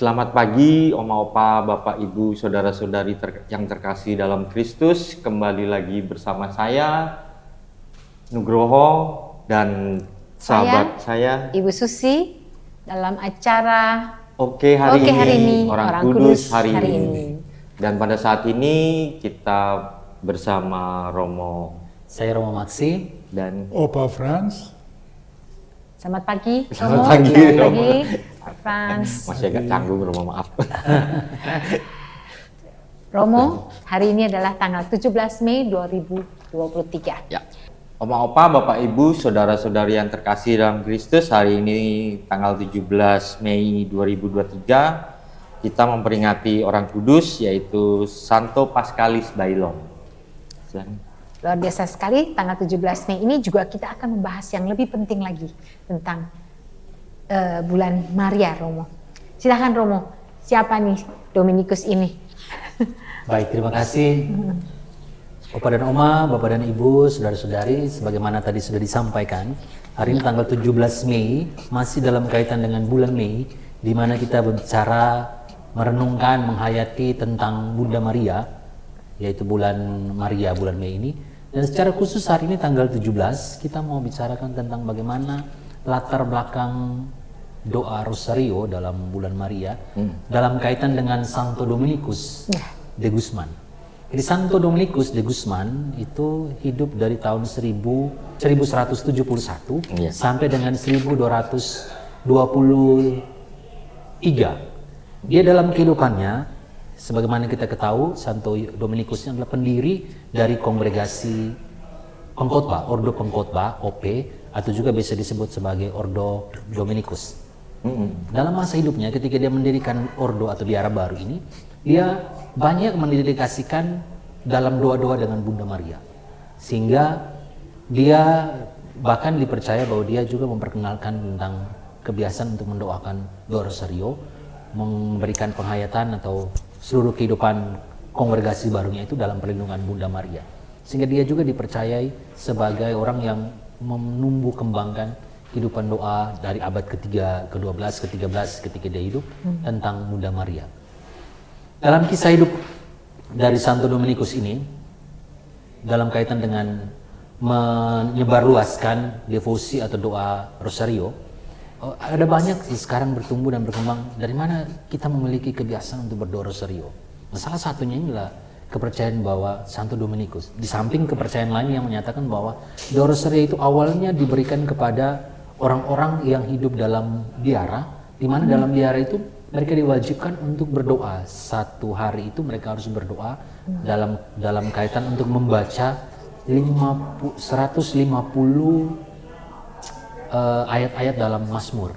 Selamat pagi, Oma Opa, Bapak Ibu, Saudara-saudari yang terkasih dalam Kristus. Kembali lagi bersama saya, Nugroho, dan sahabat saya, Ibu Susi, dalam acara Oke hari ini, Orang Kudus hari ini. ini. Dan pada saat ini kita bersama Romo. Saya Romo Maksi Dan Opa Frans. Selamat pagi, Selamat Romo. pagi, Selamat Romo. pagi, Pak Frans. Masih agak canggung, Romo, maaf. Romo, hari ini adalah tanggal 17 Mei 2023. Ya. Oma Opa, Bapak Ibu, Saudara-saudari yang terkasih dalam Kristus, hari ini tanggal 17 Mei 2023 kita memperingati orang kudus, yaitu Santo Paskalis Bailon. Luar biasa sekali, tanggal 17 Mei ini juga kita akan membahas yang lebih penting lagi tentang bulan Maria, Romo. Silahkan Romo, siapa nih Dominikus ini? Baik, terima kasih Opa dan Oma, Bapak dan Ibu, Saudara-saudari. Sebagaimana tadi sudah disampaikan, hari ini tanggal 17 Mei masih dalam kaitan dengan bulan Mei, di mana kita berbicara, merenungkan, menghayati tentang Bunda Maria, yaitu bulan Maria, bulan Mei ini. Dan secara khusus hari ini tanggal 17 kita mau bicarakan tentang bagaimana latar belakang doa Rosario dalam bulan Maria dalam kaitan dengan Santo Dominikus de Guzman. Jadi Santo Dominikus de Guzman itu hidup dari tahun 1171 sampai dengan 1223. Dia dalam kehidupannya, sebagaimana kita ketahui, Santo Dominikus ini adalah pendiri dari kongregasi pengkhotbah, Ordo Pengkhotbah, OP, atau juga bisa disebut sebagai Ordo Dominikus. Dalam masa hidupnya, ketika dia mendirikan Ordo atau biara baru ini, dia banyak mendedikasikan dalam doa-doa dengan Bunda Maria. Sehingga dia bahkan dipercaya bahwa dia juga memperkenalkan tentang kebiasaan untuk mendoakan doa Rosario, memberikan penghayatan atau seluruh kehidupan kongregasi barunya itu dalam perlindungan Bunda Maria. Sehingga dia juga dipercayai sebagai orang yang menumbuh kembangkan kehidupan doa dari abad ketiga, ke-12, ke-13 ketika dia hidup tentang Bunda Maria. Dalam kisah hidup dari Santo Dominikus ini, dalam kaitan dengan menyebarluaskan devosi atau doa Rosario, ada banyak sekarang bertumbuh dan berkembang dari mana kita memiliki kebiasaan untuk berdoa Rosario. Nah, salah satunya inilah kepercayaan bahwa Santo Dominikus, di samping kepercayaan lain yang menyatakan bahwa doa Rosario itu awalnya diberikan kepada orang-orang yang hidup dalam biara, di mana dalam biara itu mereka diwajibkan untuk berdoa. Satu hari itu mereka harus berdoa dalam kaitan untuk membaca 150 ayat-ayat dalam Mazmur.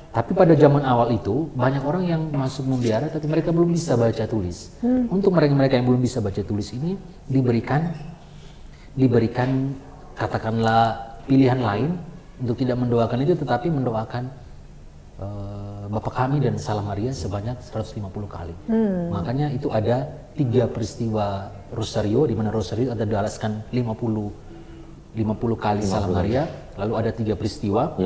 Tapi pada zaman awal itu banyak orang yang masuk membiara tapi mereka belum bisa baca tulis. Untuk mereka yang belum bisa baca tulis ini diberikan katakanlah pilihan lain untuk tidak mendoakan itu, tetapi mendoakan Bapa Kami dan Salam Maria sebanyak 150 kali. Makanya itu ada 3 peristiwa Rosario, di mana Rosario ada dialaskan 50 kali Salam Maria, lalu ada 3 peristiwa,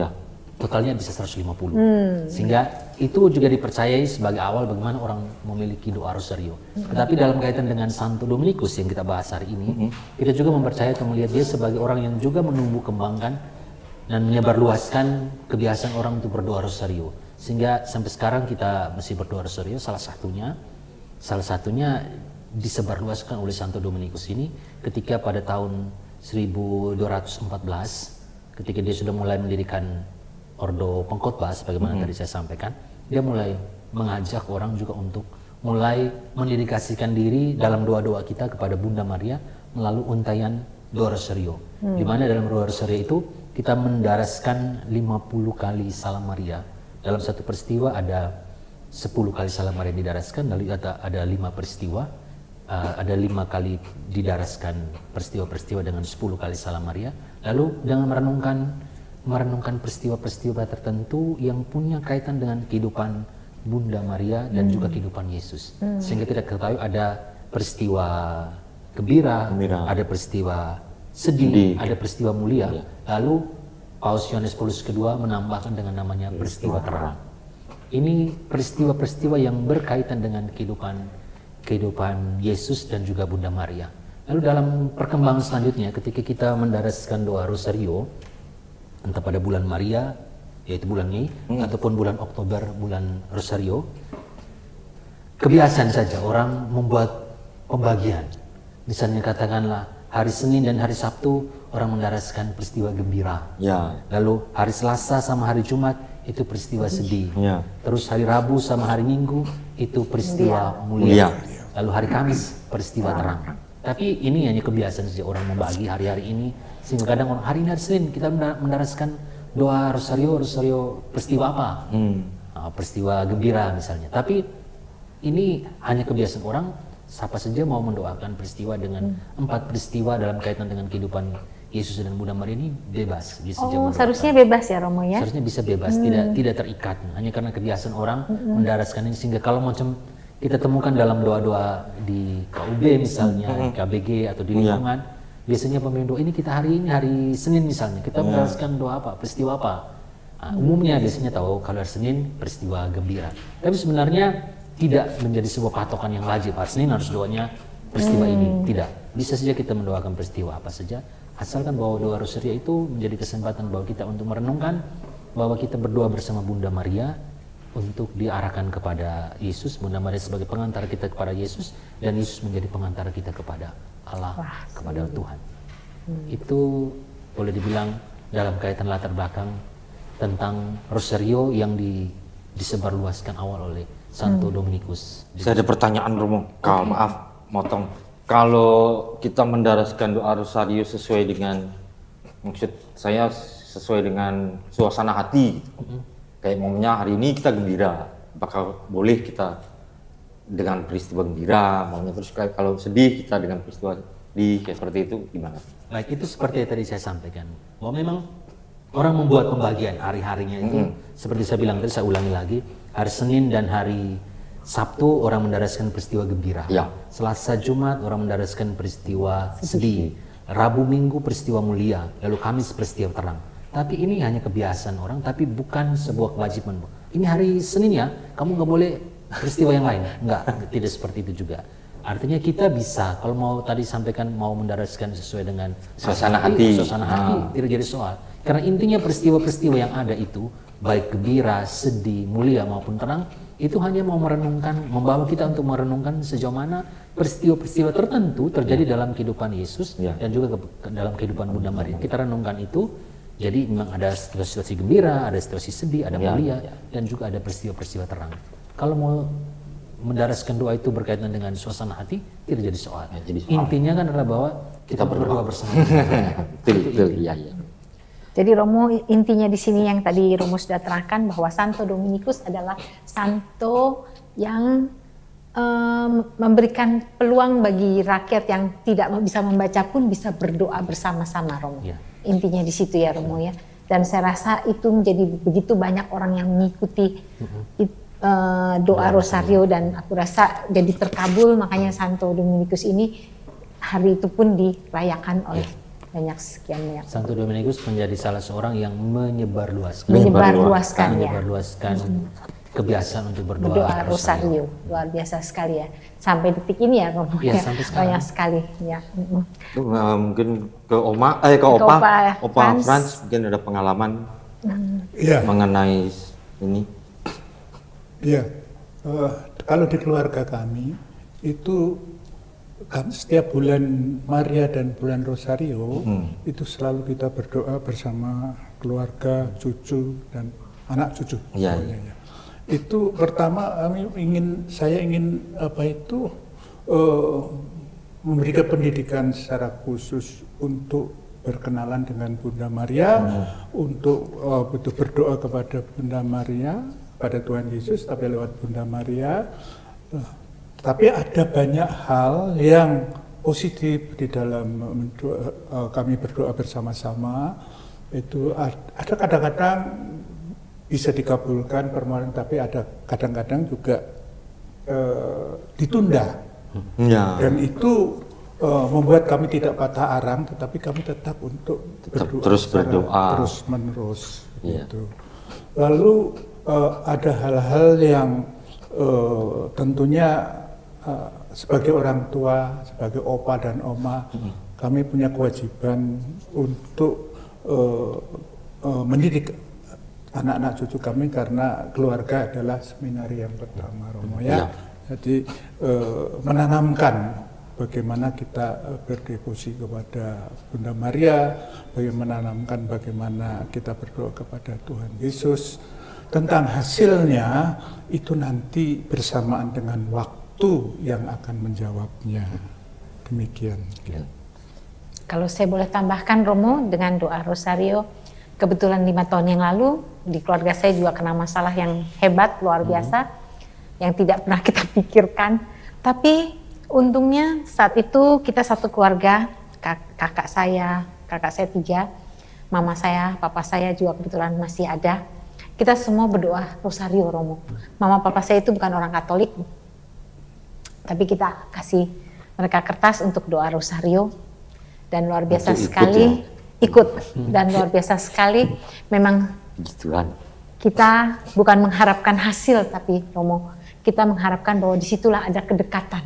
totalnya bisa 150. Sehingga itu juga dipercayai sebagai awal bagaimana orang memiliki doa Rosario. Tetapi dalam kaitan dengan Santo Dominikus yang kita bahas hari ini, kita juga mempercayai atau melihat dia sebagai orang yang juga menumbuh kembangkan dan menyebarluaskan kebiasaan orang untuk berdoa Rosario. Sehingga sampai sekarang kita masih berdoa Rosario, salah satunya disebarluaskan oleh Santo Dominikus ini ketika pada tahun 1214 ketika dia sudah mulai mendirikan Ordo Pengkhotbah sebagaimana tadi saya sampaikan, dia mulai mengajak orang juga untuk mulai mendedikasikan diri dalam doa-doa kita kepada Bunda Maria melalui untayan doa Rosario. Di mana dalam doa Rosario itu kita mendaraskan 50 kali Salam Maria. Dalam satu peristiwa ada 10 kali Salam Maria didaraskan, lalu ada 5 peristiwa, ada 5 kali didaraskan peristiwa-peristiwa dengan 10 kali Salam Maria. Lalu dengan merenungkan peristiwa-peristiwa tertentu yang punya kaitan dengan kehidupan Bunda Maria dan juga kehidupan Yesus. Sehingga kita ketahui ada peristiwa gembira, ada peristiwa sedih, ada peristiwa mulia. Lalu Paus Yohanes Paulus II menambahkan dengan namanya peristiwa terang. ini peristiwa-peristiwa yang berkaitan dengan kehidupan Yesus dan juga Bunda Maria. Lalu dalam perkembangan selanjutnya ketika kita mendaraskan doa Rosario, entah pada bulan Maria, yaitu bulan Mei, ataupun bulan Oktober, bulan Rosario, kebiasaan saja orang membuat pembagian. Misalnya katakanlah hari Senin dan hari Sabtu orang mendaraskan peristiwa gembira. Ya. Lalu hari Selasa sama hari Jumat itu peristiwa sedih. Ya. Terus hari Rabu sama hari Minggu itu peristiwa mulia. Lalu hari Kamis peristiwa terang. Tapi ini hanya kebiasaan saja orang membagi hari-hari ini, sehingga kadang orang hari ini hari Senin kita mendaraskan doa Rosario peristiwa apa? Peristiwa gembira misalnya. Tapi ini hanya kebiasaan orang. Siapa saja mau mendoakan peristiwa dengan 4 peristiwa dalam kaitan dengan kehidupan Yesus dan Bunda Maria ini bebas, bisa saja mendoakan. Seharusnya bebas ya Romo ya? Seharusnya bisa bebas, tidak terikat. Hanya karena kebiasaan orang mendaraskan ini, sehingga kalau macam kita temukan dalam doa-doa di KUB misalnya, di KBG atau di lingkungan, biasanya pemimpin doa ini kita hari Senin misalnya, kita mendaraskan doa apa, peristiwa apa. Umumnya biasanya tahu kalau hari Senin peristiwa gembira. Tapi sebenarnya tidak menjadi sebuah patokan yang wajib. Hari Senin harus doanya peristiwa ini. Tidak. Bisa saja kita mendoakan peristiwa apa saja. Asalkan bahwa doa Rosario itu menjadi kesempatan bahwa kita untuk merenungkan bahwa kita berdoa bersama Bunda Maria untuk diarahkan kepada Yesus. Bunda Maria sebagai pengantar kita kepada Yesus, dan Yesus menjadi pengantar kita kepada Allah, kepada Tuhan. Itu boleh dibilang dalam kaitan latar belakang tentang Rosario yang disebarluaskan awal oleh Santo Dominikus. Saya ada pertanyaan Romo, maaf motong. Kalau kita mendaraskan doa Rosario sesuai dengan, maksud saya sesuai dengan suasana hati, kayak maunya hari ini kita gembira, apakah boleh kita dengan peristiwa gembira, maunya terus kalau sedih kita dengan peristiwa sedih, kayak seperti itu gimana? Baik, itu seperti yang tadi saya sampaikan, bahwa memang orang membuat pembagian hari-harinya itu, seperti saya bilang tadi, saya ulangi lagi, hari Senin dan hari Sabtu orang mendaraskan peristiwa gembira. Selasa Jumat orang mendaraskan peristiwa sedih. Rabu Minggu peristiwa mulia. Lalu Kamis peristiwa terang. Tapi ini hanya kebiasaan orang, tapi bukan sebuah kewajiban. Ini hari Senin ya, kamu nggak boleh peristiwa yang lain. Enggak, tidak seperti itu juga. Artinya kita bisa, kalau mau tadi sampaikan mau mendaraskan sesuai dengan suasana hati, tidak jadi soal. Karena intinya peristiwa-peristiwa yang ada itu, baik gembira, sedih, mulia maupun terang, itu hanya mau merenungkan, membawa kita untuk merenungkan sejauh mana peristiwa-peristiwa tertentu terjadi dalam kehidupan Yesus dan juga dalam kehidupan Bunda Maria. Kita renungkan itu, jadi memang ada situasi gembira, ada situasi sedih, ada mulia, dan juga ada peristiwa-peristiwa terang. Kalau mau mendaraskan doa itu berkaitan dengan suasana hati, tidak jadi soal. Intinya kan adalah bahwa kita berdoa bersama. Betul, iya. Jadi Romo, intinya di sini yang tadi Romo sudah terangkan bahwa Santo Dominikus adalah santo yang memberikan peluang bagi rakyat yang tidak bisa membaca pun bisa berdoa bersama-sama, Romo. Intinya di situ ya Romo ya. Dan saya rasa itu menjadi begitu banyak orang yang mengikuti doa Rosario, dan aku rasa jadi terkabul, makanya Santo Dominikus ini hari itu pun dirayakan oleh banyak Santo Dominikus menjadi salah seorang yang menyebarluaskan kebiasaan untuk berdoa Rosario. Luar biasa sekali ya, sampai detik ini ya Romo ya, banyak sekali ya. Mungkin ke Opa Franz mungkin ada pengalaman mengenai ini. Kalau di keluarga kami itu setiap bulan Maria dan bulan Rosario itu selalu kita berdoa bersama keluarga, cucu dan anak cucu. Itu pertama saya ingin memberikan pendidikan secara khusus untuk berkenalan dengan Bunda Maria, untuk berdoa kepada Bunda Maria, pada Tuhan Yesus, tapi lewat Bunda Maria. Tapi ada banyak hal yang positif di dalam kami berdoa bersama-sama. Itu ada kadang-kadang bisa dikabulkan permohonan, tapi ada kadang-kadang juga ditunda. Dan itu membuat kami tidak patah arang, tetapi kami tetap untuk berdoa terus berdoa terus menerus. Gitu. Lalu ada hal-hal yang tentunya sebagai orang tua, sebagai opa dan oma, kami punya kewajiban untuk mendidik anak-anak cucu kami, karena keluarga adalah seminari yang pertama, Romo ya. Jadi menanamkan bagaimana kita berdevosi kepada Bunda Maria, menanamkan bagaimana kita berdoa kepada Tuhan Yesus. Tentang hasilnya itu nanti bersamaan dengan waktu yang akan menjawabnya. Demikian. Kalau saya boleh tambahkan, Romo, dengan doa Rosario, kebetulan 5 tahun yang lalu di keluarga saya juga kena masalah yang hebat, luar biasa, yang tidak pernah kita pikirkan. Tapi untungnya saat itu kita satu keluarga, kakak saya 3, mama saya, papa saya juga kebetulan masih ada. Kita semua berdoa Rosario, Romo. Mama papa saya itu bukan orang Katolik, tapi kita kasih mereka kertas untuk doa Rosario, dan luar biasa sekali ikut, dan luar biasa sekali memang kita bukan mengharapkan hasil, tapi Romo, kita mengharapkan bahwa disitulah ada kedekatan,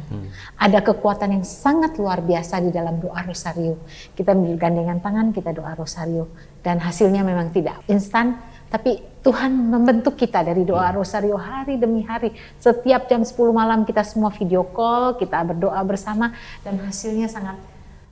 ada kekuatan yang sangat luar biasa di dalam doa Rosario. Kita bergandengan tangan, kita doa Rosario, dan hasilnya memang tidak instan, tapi Tuhan membentuk kita dari doa Rosario hari demi hari. Setiap jam 10 malam kita semua video call, kita berdoa bersama, dan hasilnya sangat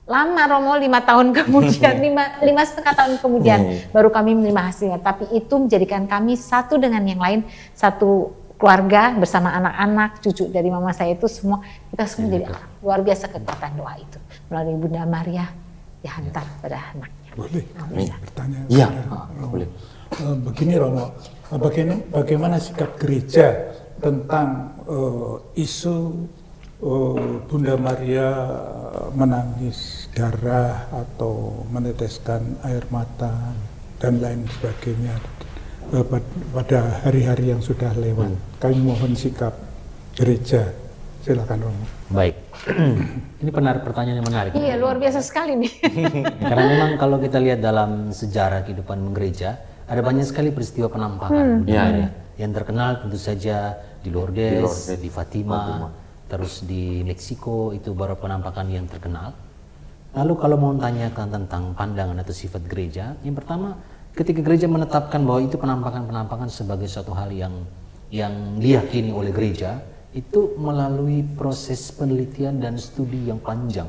lama, Romo, 5 tahun kemudian, 5,5 tahun kemudian baru kami menerima hasilnya. Tapi itu menjadikan kami satu dengan yang lain, satu keluarga bersama anak-anak, cucu dari mama saya itu semua, kita semua jadi luar biasa kekuatan doa itu. Melalui Bunda Maria dihantar pada anaknya. Boleh bertanya? Iya, boleh. Begini, Romo, bagaimana sikap gereja tentang isu Bunda Maria menangis darah atau meneteskan air mata dan lain sebagainya pada hari-hari yang sudah lewat? Kami mohon sikap gereja. Silakan, Romo. Baik, ini pertanyaan yang menarik. Iya, luar biasa sekali nih. Karena memang kalau kita lihat dalam sejarah kehidupan gereja, ada banyak sekali peristiwa penampakan Bunda Maria. Yang terkenal tentu saja di Lourdes, di Fatima, terus di Meksiko, itu baru penampakan yang terkenal. Lalu kalau mau tanyakan tentang pandangan atau sifat gereja, yang pertama, ketika gereja menetapkan bahwa itu penampakan-penampakan sebagai suatu hal yang diyakini oleh gereja, itu melalui proses penelitian dan studi yang panjang.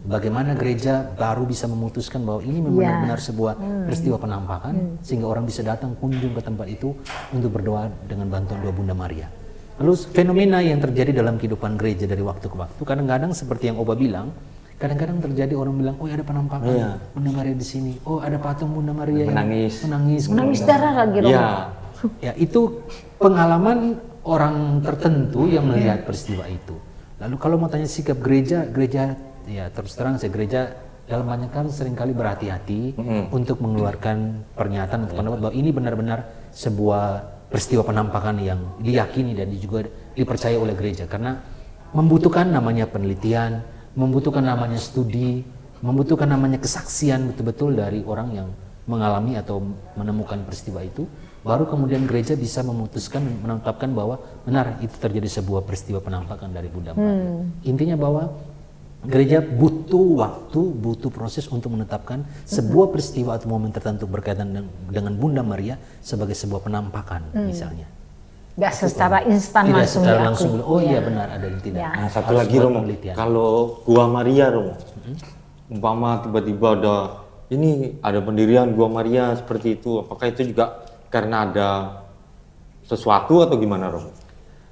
Bagaimana gereja baru bisa memutuskan bahwa ini benar-benar sebuah peristiwa penampakan, sehingga orang bisa datang kunjung ke tempat itu untuk berdoa dengan bantuan doa Bunda Maria. Lalu fenomena yang terjadi dalam kehidupan gereja dari waktu ke waktu, kadang-kadang seperti yang Oba bilang, kadang-kadang terjadi orang bilang, oh ada penampakan Bunda Maria di sini, oh ada patung Bunda Maria menangis Darah lagi, Romo. Ya, itu pengalaman orang tertentu yang melihat peristiwa itu. Lalu kalau mau tanya sikap gereja ya terus terang saya gereja dalam banyak hal seringkali berhati-hati untuk mengeluarkan pernyataan atau pendapat bahwa ini benar-benar sebuah peristiwa penampakan yang diyakini dan juga dipercaya oleh gereja, karena membutuhkan namanya penelitian, membutuhkan namanya studi, membutuhkan namanya kesaksian betul-betul dari orang yang mengalami atau menemukan peristiwa itu, baru kemudian gereja bisa memutuskan dan menetapkan bahwa benar itu terjadi sebuah peristiwa penampakan dari Bunda Maria. Intinya bahwa gereja butuh waktu, butuh proses untuk menetapkan sebuah peristiwa atau momen tertentu berkaitan dengan Bunda Maria sebagai sebuah penampakan misalnya. Gak secara instan tidak langsung secara diakui. langsung, oh iya benar ada yang tidak. Nah, satu lagi, Romo, kalau Gua Maria, Romo, umpama tiba-tiba ada pendirian Gua Maria seperti itu, apakah itu juga karena ada sesuatu atau gimana, Romo?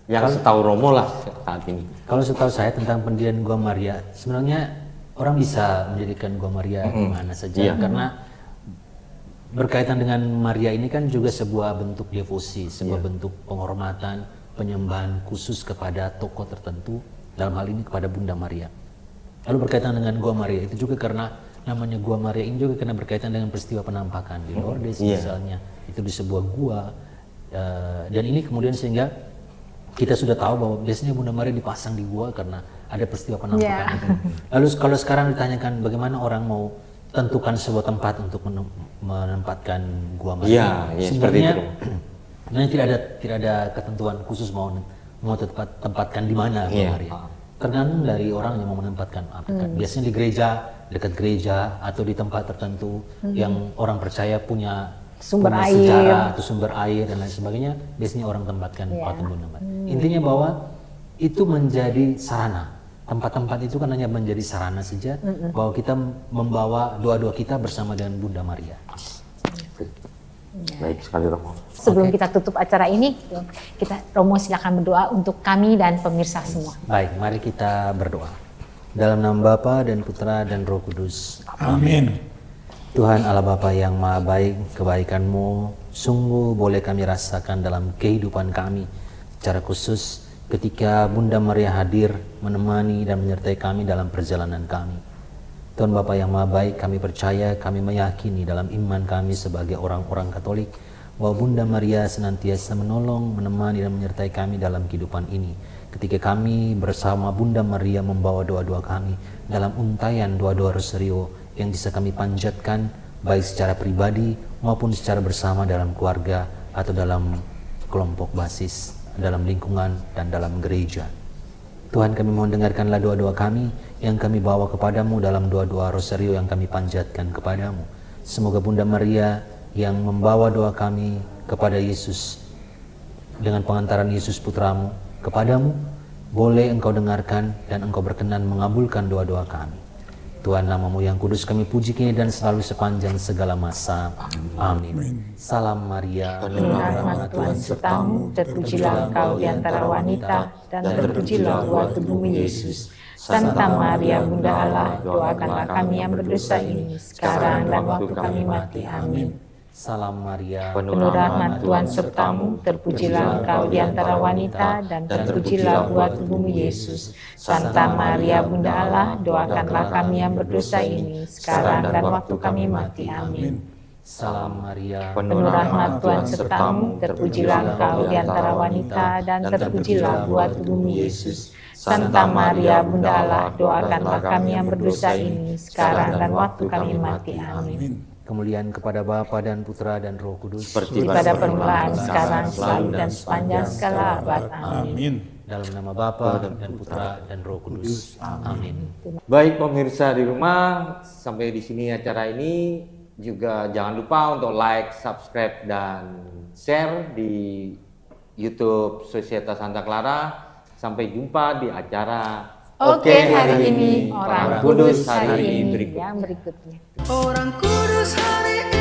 Yang setahu Romo lah saat ini. Kalau setahu saya tentang pendirian Gua Maria, sebenarnya orang bisa menjadikan Gua Maria di mana saja, karena berkaitan dengan Maria ini kan juga sebuah bentuk devosi, sebuah bentuk penghormatan, penyembahan khusus kepada tokoh tertentu, dalam hal ini kepada Bunda Maria. Lalu berkaitan dengan Gua Maria itu juga karena namanya Gua Maria ini juga karena berkaitan dengan peristiwa penampakan di Lourdes misalnya, itu di sebuah gua, dan ini kemudian sehingga kita sudah tahu bahwa biasanya Bunda Maria dipasang di gua karena ada peristiwa penampakan itu. Lalu kalau sekarang ditanyakan bagaimana orang mau tentukan sebuah tempat untuk menempatkan Gua Maria, sebenarnya Nah, tidak ada ketentuan khusus mau tempatkan di mana Bunda Maria. Tergantung dari orang yang mau menempatkan. Biasanya di gereja, dekat gereja, atau di tempat tertentu yang orang percaya punya sejarah atau sumber air dan lain sebagainya. Biasanya orang tempatkan patung Bunda Maria. Intinya bahwa itu menjadi sarana. Tempat-tempat itu kan hanya menjadi sarana saja bahwa kita membawa doa-doa kita bersama dengan Bunda Maria. Baik sekali Romo. Sebelum kita tutup acara ini, Romo silakan berdoa untuk kami dan pemirsa semua. Baik, mari kita berdoa. Dalam nama Bapa dan Putra dan Roh Kudus. Amin. Tuhan Allah Bapa yang Maha Baik, kebaikan-Mu sungguh boleh kami rasakan dalam kehidupan kami. Secara khusus ketika Bunda Maria hadir menemani dan menyertai kami dalam perjalanan kami. Tuhan Bapa yang Maha Baik, kami percaya, kami meyakini dalam iman kami sebagai orang-orang Katolik bahwa Bunda Maria senantiasa menolong, menemani dan menyertai kami dalam kehidupan ini. Ketika kami bersama Bunda Maria membawa doa-doa kami dalam untayan doa-doa rosario yang bisa kami panjatkan baik secara pribadi maupun secara bersama dalam keluarga atau dalam kelompok basis, dalam lingkungan dan dalam gereja. Tuhan, kami mohon dengarkanlah doa-doa kami yang kami bawa kepadamu dalam doa-doa rosario yang kami panjatkan kepadamu. Semoga Bunda Maria yang membawa doa kami kepada Yesus dengan pengantaran Yesus Putramu kepadamu, boleh Engkau dengarkan dan Engkau berkenan mengabulkan doa-doa kami. Tuhan, nama-Mu yang kudus kami puji kini dan selalu sepanjang segala masa. Amin. Salam Maria, penuh rahmat Tuhan sertamu, terpujilah Engkau di antara wanita, dan terpujilah buah tubuhmu Yesus. Santa Maria Bunda Allah, doakanlah kami yang berdosa ini, sekarang dan waktu kami mati. Amin. Salam Maria, penuh rahmat Tuhan sertamu, terpujilah Engkau di antara wanita, dan terpujilah buah tubuhmu Yesus. Santa Maria Bunda Allah, doakanlah kami yang berdosa ini, sekarang dan waktu kami mati. Amin. Salam Maria, penuh rahmat Tuhan sertamu, terpujilah Engkau di antara wanita, dan terpujilah buah tubuhmu Yesus. Santa Maria Bunda Allah, doakanlah kami yang berdosa ini, sekarang dan waktu kami mati. Amin. Kemuliaan kepada Bapa dan Putra dan Roh Kudus, seperti pada permulaan, sekarang, selalu dan sepanjang segala abad. Amin. Dalam nama Bapa dan Putra dan Roh Kudus. Amin. Baik pemirsa di rumah, sampai di sini acara ini. Juga jangan lupa untuk like, subscribe, dan share di YouTube Sosieta Santa Clara. Sampai jumpa di acara Oke, hari ini Orang Kudus hari ini yang berikutnya. Orang Kudus hari